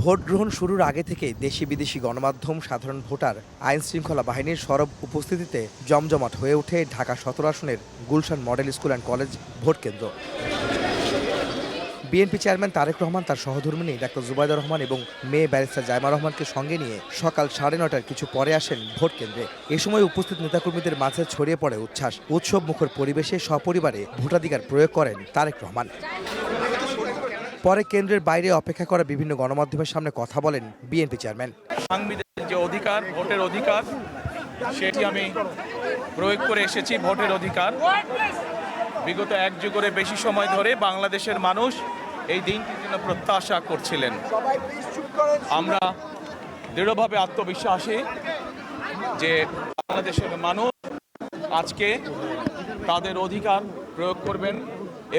Vote গ্রহণ শুরুর আগে থেকে দেশি বিদেশি গণমাধ্যম, সাধারণ ভোটার, আইন শৃঙ্খলা বাহিনীর সরব উপস্থিতিতে জমজমাট হয়ে ওঠে ঢাকা ১৭ আসনের Gulshan model school and college vote কেন্দ্র। বিএনপি চেয়ারম্যান তারেক রহমান তার সহধর্মিণী ডাক্তার জুবাইদা রহমান এবং মেয়ে ব্যারিস্টার জাইমা রহমানকে সঙ্গে নিয়ে সকাল ৯:৩০টার কিছু পরে আসেন ভোট কেন্দ্রে। এ সময় উপস্থিত নেতাকর্মীদের মাঝে ছড়িয়ে পড়ে উচ্ছ্বাস। উৎসব মুখর পরিবেশে সপরিবারে ভোটাধিকার প্রয়োগ করেন তারেক রহমান। পরে কেন্দ্রের বাইরে অপেক্ষা করা বিভিন্ন গণমাধ্যমের সামনে কথা বলেন বিএনপি চেয়ারম্যান। সাংবিধানিক যে অধিকার, ভোটের অধিকার, সেটি আমি প্রয়োগ করে এসেছি। ভোটের অধিকার বিগত এক যুগের বেশি সময় ধরে বাংলাদেশের মানুষ এই দিনটির জন্য প্রত্যাশা করছিলেন। আমরা দৃঢ়ভাবে আত্মবিশ্বাসী যে বাংলাদেশের মানুষ আজকে তাদের অধিকার প্রয়োগ করবেন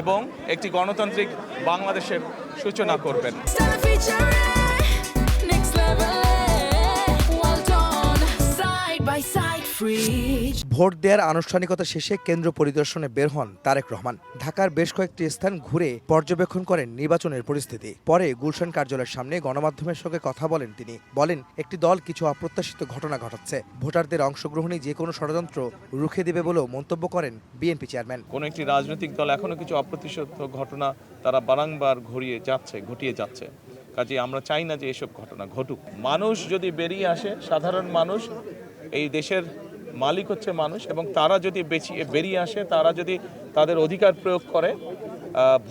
এবং একটি গণতান্ত্রিক বাংলাদেশের সূচনা করবেন। ভোট দেওয়ার আনুষ্ঠানিকতা শেষে কেন্দ্র পরিদর্শনে বের হন তারেক রহমান। ঢাকার বেশ কয়েকটি স্থান ঘুরে পর্যবেক্ষণ করেন নির্বাচনের পরিস্থিতি। পরে গুলশান কার্যালয়ের সামনে গণমাধ্যমের সঙ্গে কথা বলেন তিনি। বলেন, একটি দল কিছু অপ্রত্যাশিত ঘটনা ঘটাচ্ছে। ভোটারদের অংশগ্রহণে যে কোনো ষড়যন্ত্র রুখে দেবে বলেও মন্তব্য করেন বিএনপি চেয়ারম্যান। কোনো একটি রাজনৈতিক দল এখনো কিছু অপ্রত্যাশিত ঘটনা তারা বারংবার ঘটিয়ে যাচ্ছে। কাজে আমরা চাই না যে এসব ঘটনা ঘটুক। মানুষ যদি বেরিয়ে আসে, সাধারণ মানুষ, এই দেশের মালিক হচ্ছে মানুষ, এবং তারা যদি বেরিয়ে আসে, তারা যদি তাদের অধিকার প্রয়োগ করে,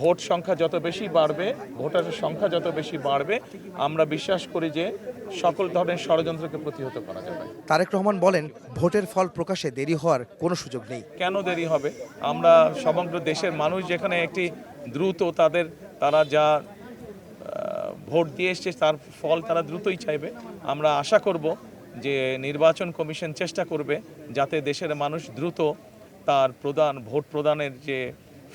ভোট সংখ্যা যত বেশি বাড়বে, ভোটারের সংখ্যা যত বেশি বাড়বে, আমরা বিশ্বাস করি যে সকল ধরনের ষড়যন্ত্রকে প্রতিহত করা যাবে। তারেক রহমান বলেন, ভোটের ফল প্রকাশে দেরি হওয়ার কোনো সুযোগ নেই। কেন দেরি হবে? আমরা সমগ্র দেশের মানুষ যেখানে একটি দ্রুত তারা যা ভোট দিয়ে এসছে তার ফল তারা দ্রুতই চাইবে। আমরা আশা করব যে নির্বাচন কমিশন চেষ্টা করবে যাতে দেশের মানুষ দ্রুত তার ভোট প্রদানের যে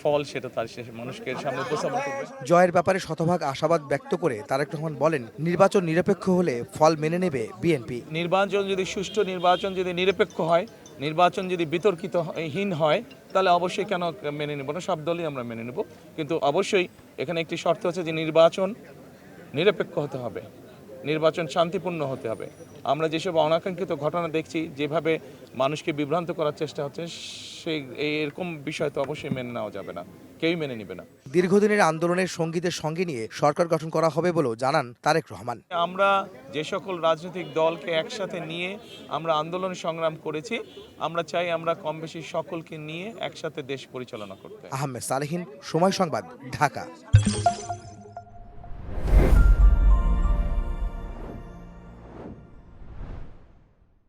ফল সেটা তার মানুষকে সামনে উপস্থাপন করবে। জয়ের ব্যাপারে শতভাগ আশাবাদ ব্যক্ত করে তারেক রহমান বলেন, নির্বাচন নিরপেক্ষ হলে ফল মেনে নেবে বিএনপি। নির্বাচন যদি সুষ্ঠু, নির্বাচন যদি নিরপেক্ষ হয়, নির্বাচন যদি বিতর্কিতহীন হয়, তাহলে অবশ্যই কেন মেনে নেব না? সব দলই আমরা মেনে নেব, কিন্তু অবশ্যই এখানে একটি শর্ত আছে যে নির্বাচন নিরপেক্ষ হতে হবে, নির্বাচন শান্তিপূর্ণ হতে হবে। আমরা যেসব অনাকাঙ্ক্ষিত ঘটনা দেখছি, যেভাবে মানুষকে বিভ্রান্ত করার চেষ্টা হচ্ছে, এরকম বিষয় তো অবশ্যই মেনে নেওয়া যাবে না, কেউই মেনে নেবে না। দীর্ঘদিনের আন্দোলনের সঙ্গীদের সঙ্গে নিয়ে সরকার গঠন করা হবে বলেও জানান তারেক রহমান। আমরা যে সকল রাজনৈতিক দলকে একসাথে নিয়ে আমরা আন্দোলন সংগ্রাম করেছি, আমরা চাই আমরা কম বেশি সকলকে নিয়ে একসাথে দেশ পরিচালনা করতে। আহমেদ সালেহীন, সময় সংবাদ, ঢাকা।